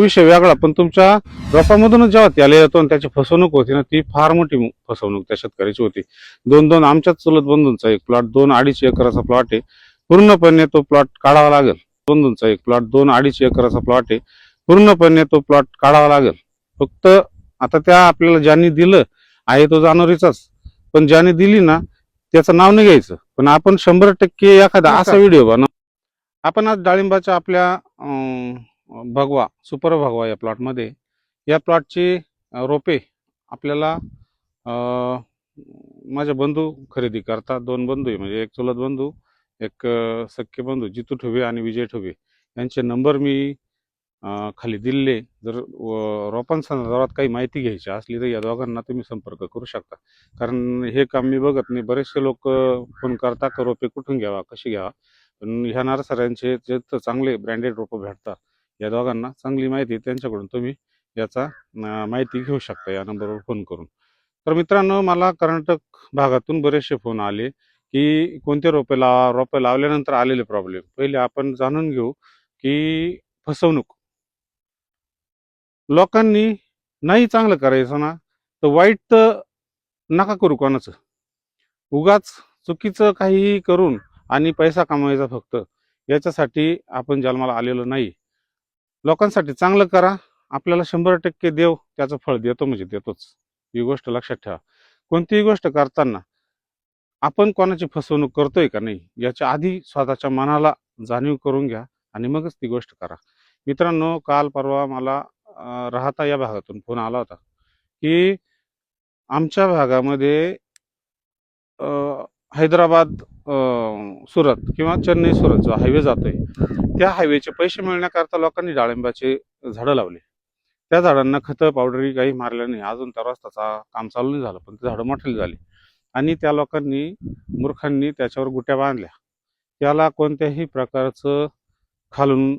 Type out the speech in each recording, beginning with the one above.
विषय वेगळा, पण तुमच्या रोपामधूनच जेव्हा त्याला येतो आणि त्याची फसवणूक होती ना, ती फार मोठी फसवणूक त्या शेतकऱ्याची होती. दोन दोन आमच्याच चुलत बंधूंचा एक प्लॉट 2-2.5 एकराचा प्लॉट आहे. पूर्णपणे तो प्लॉट काढावा लागेल. बंधूंचा एक प्लॉट 2-2.5 एकराचा प्लॉट आहे. पूर्णपणे तो प्लॉट काढावा लागेल. फक्त आता त्या आपल्याला ज्यांनी दिलं आहे तो जाणोरीचाच, पण ज्यांनी दिली ना त्याचं नाव नाही घ्यायचं, पण आपण 100% एखादा असा व्हिडिओ बनव. आपण आज डाळिंबाच्या आपल्या भगवा सुपर भगवा या प्लॉटमध्ये या प्लॉटची रोपे आपल्याला माझे बंधू खरेदी करतात. 2 बंधू आहे, म्हणजे एक चुलत बंधू, एक सख्खे बंधू जितू ठुबे आणि विजय ठुबे यांचे नंबर मी खाली दिलेले. जर रोपांसंदर्भात काही माहिती घ्यायची असली तर या दोघांना तुम्ही संपर्क करू शकता. कारण हे काम मी बघत नाही. बरेचसे लोक फोन करतात का रोपे कुठून घ्यावा, कशी घ्यावा, पण ह्या नर्सऱ्यांचे जे चांगले ब्रँडेड रोपं भेटतात, या दोघांना चांगली माहिती त्यांच्याकडून तुम्ही याचा माहिती घेऊ शकता या नंबरवर फोन करून. तर मित्रांनो, मला कर्नाटक भागातून बरेचसे फोन आले की कोणते रोपे लावल्यानंतर आलेले प्रॉब्लेम. पहिले आपण जाणून घेऊ की फसवणूक. लोकांनी नाही चांगलं करायचं ना, तर वाईट तर नका करू कोणाचं. उगाच चुकीचं काहीही करून आणि पैसा कमवायचा फक्त, याच्यासाठी आपण जन्माला आलेलो नाही. लोकांसाठी चांगलं करा. आपल्याला 100% देव त्याचं फळ देतो, म्हणजे देतोच. ही गोष्ट लक्षात ठेवा. कोणतीही गोष्ट करताना आपण कोणाची फसवणूक करतोय का नाही याच्या आधी स्वतःच्या मनाला जाणीव करून घ्या आणि मगच ती गोष्ट करा. मित्रांनो, काल परवा मला राहता या भागातून फोन आला होता की आमच्या भागामध्ये हैदराबाद सुरत किंवा चेन्नई सुरत जो हायवे जातोय, त्या हायवेचे पैसे मिळण्याकरता लोकांनी डाळिंबाचे झाडं लावले. त्या झाडांना खतं पावडरी काही मारल्या नाही. अजून त्या रस्त्याचा काम चालू नाही झालं, पण ते झाडं मोठे झाली आणि त्या लोकांनी मूर्खांनी त्याच्यावर गुट्या बांधल्या. त्याला कोणत्याही प्रकारचं खालून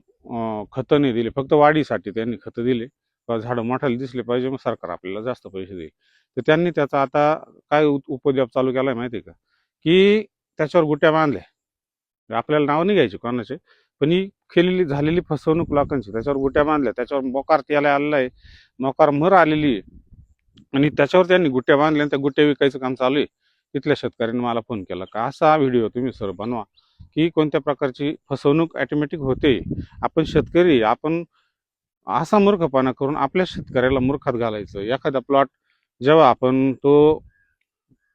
खतं नाही दिले. फक्त वाढीसाठी त्यांनी खतं दिले. झाडं मोठाले दिसले पाहिजे, मग सरकार आपल्याला जास्त पैसे देईल. तर त्यांनी त्याचा आता काय उपद्व्याप चालू केलाय माहिती आहे का, की त्याच्यावर गुट्या बांधल्या. आपल्याला नाव नाही घ्यायचे कोणाचे, पण ही केलेली झालेली फसवणूक लोकांची. त्याच्यावर गुट्या बांधल्या, त्याच्यावर मोकार त्याला आलेला आहे, मोकार मर आलेली आहे आणि त्याच्यावर त्यांनी गुट्या बांधल्या आणि त्या गुट्या विकायचं काम चालू आहे. तिथल्या शेतकऱ्यांनी मला फोन केला का असा व्हिडिओ तुम्ही सर बनवा की कोणत्या प्रकारची फसवणूक ऑटोमॅटिक होते. आपण शेतकरी, आपण असा मूर्खपणा करून आपल्या शेतकऱ्याला मूर्खात घालायचं. एखादा प्लॉट जेव्हा आपण तो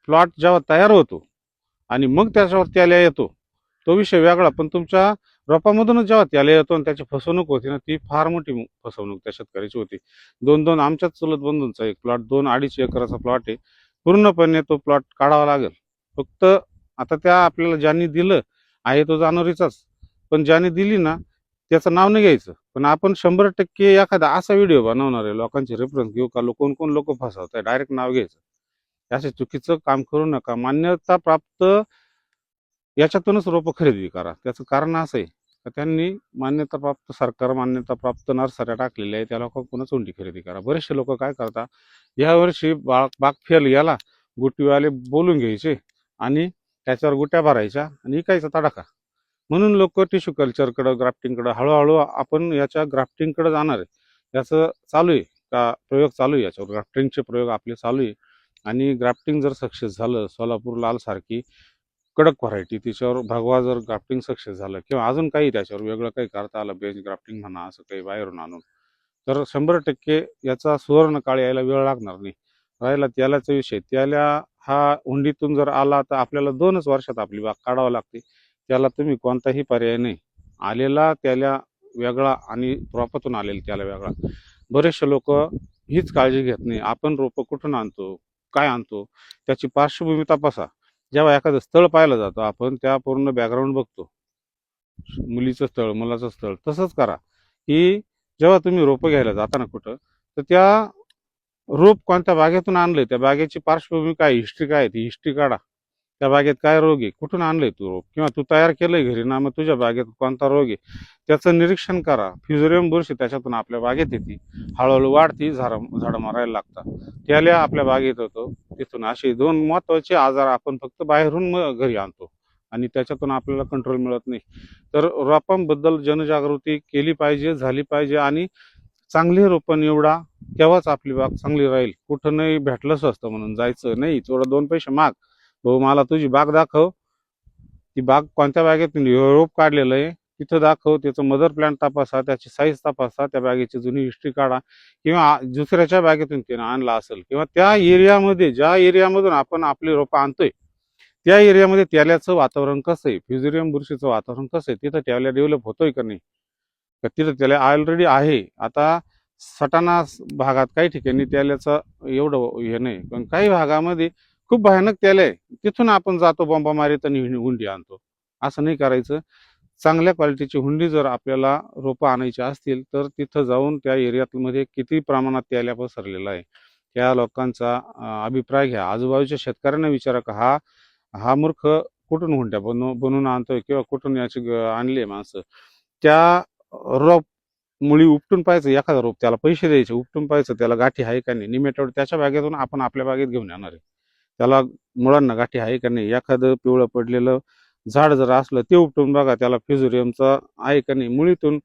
प्लॉट जेव्हा तयार होतो आणि मग त्याच्यावर त्याला येतो, तो विषय वेगळा, पण तुमच्या रोपामधूनच जेव्हा त्याला येतो आणि त्याची फसवणूक होती ना, ती फार मोठी फसवणूक त्या शेतकऱ्याची होती. 2-2 आमच्याच चुलत बंधूंचा एक प्लॉट 2-2.5 एकराचा प्लॉट आहे. पूर्णपणे तो प्लॉट काढावा लागेल. फक्त आता त्या आपल्याला ज्यांनी दिलं आहे तो जाणोरीचाच, पण ज्यांनी दिली ना त्याचं नाव नाही घ्यायचं, पण आपण 100% एखादा असा व्हिडिओ बनवणार आहे, लोकांचे रेफरन्स घेऊ का कोण कोण लोक फसवत आहे, डायरेक्ट नाव घ्यायचं. असे चुकीचं काम करू नका. मान्यता प्राप्त याच्यातूनच रोपं खरेदी करा. त्याचं कारण असं आहे का त्यांनी मान्यता प्राप्त, सरकार मान्यता प्राप्त नर्सऱ्या टाकलेल्या आहे, त्या लोकांकडूनच हुंडी खरेदी करा. बरेचसे लोक काय करतात, यावर्षी बाग फेल याला गुटीवाले बोलून घ्यायचे आणि त्याच्यावर गुट्या भरायच्या आणि इकायचा तडाखा. म्हणून लोक टिश्यू कल्चरकडं, ग्राफ्टिंगकडं, हळूहळू आपण याच्या ग्राफ्टिंगकडे जाणार आहे. याचं चालू आहे का प्रयोग चालू आहे, याच्यावर ग्राफ्टिंगचे प्रयोग आपले चालू आहे. आणि ग्राफ्टिंग जर सक्सेस झालं, सोलापूर लाल सारखी कडक व्हरायटी, तिच्यावर भगवा जर ग्राफ्टिंग सक्सेस झालं किंवा अजून काही त्याच्यावर वेगळं काही करता आलं, बेंच ग्राफ्टिंग म्हणा, असं काही बाहेरून आणून, तर 100% याचा सुवर्ण काळ यायला वेळ लागणार नाही. राहिला त्यालाचा विषय, त्याला हा हुंडीतून जर आला तर आपल्याला 2च वर्षात आपली बाग काढावं लागते. त्याला तुम्ही कोणताही पर्याय नाही. आलेला त्याला वेगळा आणि रोपातून आलेला त्याला वेगळा. बरेचसे लोक हीच काळजी घेत नाही. आपण रोपं कुठून आणतो, काय आणतो, त्याची पार्श्वभूमी तपासा. जेव्हा एखादं स्थळ पाहायला जातो आपण, त्या पूर्ण बॅकग्राऊंड बघतो, मुलीचं स्थळ, मुलाचं स्थळ. तसंच करा की जेव्हा तुम्ही रोपं घ्यायला जाता ना कुठं, तर त्या रोप कोणत्या बागेतून आणलंय, त्या बागेची पार्श्वभूमी काय, हिस्ट्री काय, ती हिस्ट्री काढा. त्या बागेत काय रोग आहे, कुठून आणलंय तू रोप, किंवा तू तयार केलंय घरी ना, मग तुझ्या बागेत कोणता रोग आहे त्याचं निरीक्षण करा. फ्युजेरियम बुरशी त्याच्यातून आपल्या बागेत येते, हळूहळू वाढती, झाडं मारायला लागतात, त्याला आपल्या बागेत होतो. तिथून असे 2 महत्वाचे आजार आपण फक्त बाहेरून घरी आणतो आणि त्याच्यातून आपल्याला कंट्रोल मिळत नाही. तर रोपांबद्दल जनजागृती केली पाहिजे, झाली पाहिजे. आणि चांगली रोपं निवडा, तेव्हाच आपली बाग चांगली राहील. कुठं नाही भेटलं स्वस्त म्हणून जायचं नाही, थोडं 2 पैसे माग, भाऊ मला तुझी बाग दाखव, ती बाग कोणत्या बागेतून रोप काढलेलं आहे तिथं दाखव, त्याचं मदर प्लॅन्ट तपासा, त्याची साईज तपासा, त्या बागेची जुनी हिस्ट्री काढा, किंवा दुसऱ्याच्या बागेतून त्यानं आणला असेल, किंवा त्या एरियामध्ये ज्या एरियामधून आपण आपली रोपं आणतोय त्या एरियामध्ये त्याल्याचं वातावरण कसं आहे, फ्युजेरियम बुरशीचं वातावरण कसं आहे, तिथं त्याला डेव्हलप होतोय का नाही, तर तिथं त्याला ऑलरेडी आहे. आता सटाणा भागात काही ठिकाणी त्याल्याचं एवढं हे नाही, पण काही भागामध्ये खूप भयानक त्याला आहे, तिथून आपण जातो बॉम्बा मारीत आणि हुंडी आणतो. असं नाही करायचं. चांगल्या क्वालिटीची हुंडी जर आपल्याला रोपं आणायची असतील तर तिथं जाऊन त्या एरियामध्ये किती प्रमाणात त्याला पसरलेला आहे त्या लोकांचा अभिप्राय घ्या. आजूबाजूच्या शेतकऱ्यांना विचारा का हा हा मूर्ख कुठून हुंड्या बनवून आणतोय, किंवा कुठून याची आणली माणसं. त्या रोप मुळी उपटून पाहायचं, एखादा रोप त्याला पैसे द्यायचे, उपटून पाहायचं त्याला गाठी आहे का नाही. निमेटोड त्याच्या बागेतून आपण आपल्या बागेत घेऊन येणार आहे, त्याला मुळांना गाठी आहे का नाही. एखादं पिवळं पडलेलं झाड जर असलं ते उपटून बघा, त्याला फिजोरियमचा आहे का नाही. मुळीतून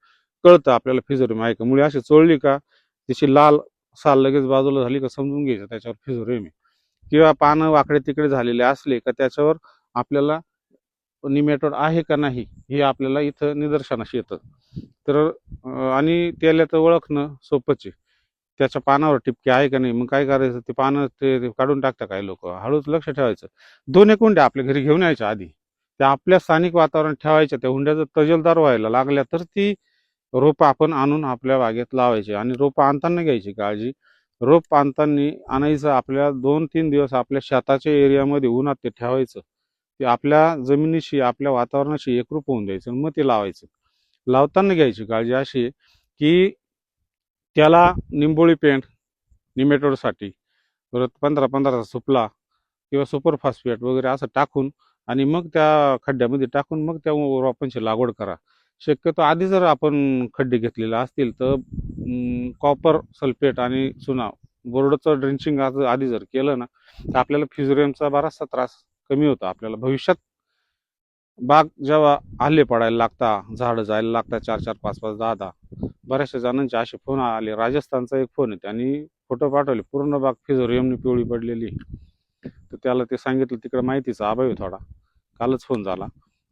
कळतं आपल्याला फिजोरियम आहे का. मुळी अशी चोळली का तिची लाल साल लगेच बाजूला झाली का समजून घ्यायचं त्याच्यावर फिजोरियम आहे. किंवा पानं वाकडे तिकडे झालेले असले का त्याच्यावर आपल्याला निमेटोड आहे का नाही हे आपल्याला इथं निदर्शनास येतं. तर आणि त्याला ओळखणं सोपंच आहे. त्याच्या पानावर टिपके आहे का नाही. मग काय करायचं, ते पानं ते काढून टाकतात काही लोक. हळूच लक्ष ठेवायचं. 2-1 हुंड्या आपल्या घरी घेऊन यायच्या आधी, त्या आपल्या स्थानिक वातावरण ठेवायच्या. त्या हुंड्या जर तजेलदार व्हायला लागल्या तर ती रोपं आपण आणून आपल्या बागेत लावायची. आणि रोपं आणताना घ्यायची काळजी. रोप आणताना आणायचं आपल्या 2-3 दिवस आपल्या शेताच्या एरियामध्ये उन्हात ते ठेवायचं. ते आपल्या जमिनीशी आपल्या वातावरणाशी एकरूप होऊन द्यायचं, मग ते लावायचं. लावताना घ्यायची काळजी अशी की त्याला निंबोळी पेंट निमेटोडसाठी, परत 15-15 सुपला किंवा सुपर फॉस्फेट वगैरे असं टाकून आणि मग त्या खड्ड्यामध्ये टाकून मग त्या रोपांची लागवड करा. शक्यतो आधी जर आपण खड्डे घेतलेले असतील तर कॉपर सल्फेट आणि चुना बोर्डचं ड्रेंचिंग आधी जर केलं ना तर आपल्याला फिजोरियमचा बराचसा त्रास कमी होतो. आपल्याला भविष्यात बाग जेव्हा आले पडायला लागता, झाडं जायला लागतात 4-4, 5-5, 10-10, बऱ्याचशा जणांचे असे फोन आले. राजस्थानचा एक फोन आहे, त्यांनी फोटो पाठवले, पूर्ण बाग फिजोरियमने पिवळी पडलेली. तर त्याला ते सांगितलं, तिकडे माहितीचा अभाव आहे थोडा, कालच फोन झाला.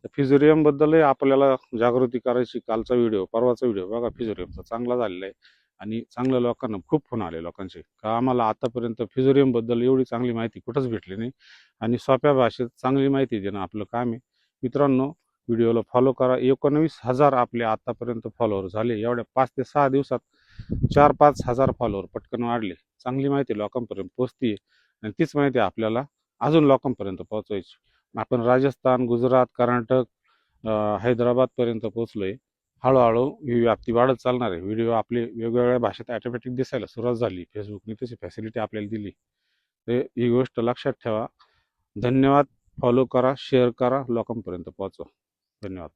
तर फिजोरियमबद्दलही आपल्याला जागृती करायची. कालचा व्हिडिओ, परवाचा व्हिडिओ बघा फिजोरियमचा, चांगला झालेला आहे. आणि चांगल्या लोकांना खूप फोन आले लोकांचे का आम्हाला आतापर्यंत फिजोरियमबद्दल एवढी चांगली माहिती कुठंच भेटली नाही, आणि सोप्या भाषेत चांगली माहिती देणं आपलं काम आहे. मित्रांनो, व्हिडिओला फॉलो करा. 19,000 आपले आतापर्यंत फॉलोअर झाले. एवढ्या 5 ते 6 दिवसात 4-5 हजार फॉलोअर पटकन वाढले. चांगली माहिती लोकांपर्यंत पोहोचते, आणि तीच माहिती आपल्याला अजून लोकांपर्यंत पोहोचवायची. आपण राजस्थान, गुजरात, कर्नाटक, हैदराबादपर्यंत पोहोचलोय. हळूहळू ही व्याप्ती वाढत चालणार आहे. व्हिडिओ आपले वेगवेगळ्या भाषेत ऑटोमॅटिक दिसायला सुरुवात झाली. फेसबुकने तशी फॅसिलिटी आपल्याला दिली. तर ही गोष्ट लक्षात ठेवा. धन्यवाद. फॉलो करा, शेअर करा, लोकांपर्यंत पोहोचवा. धन्यवाद.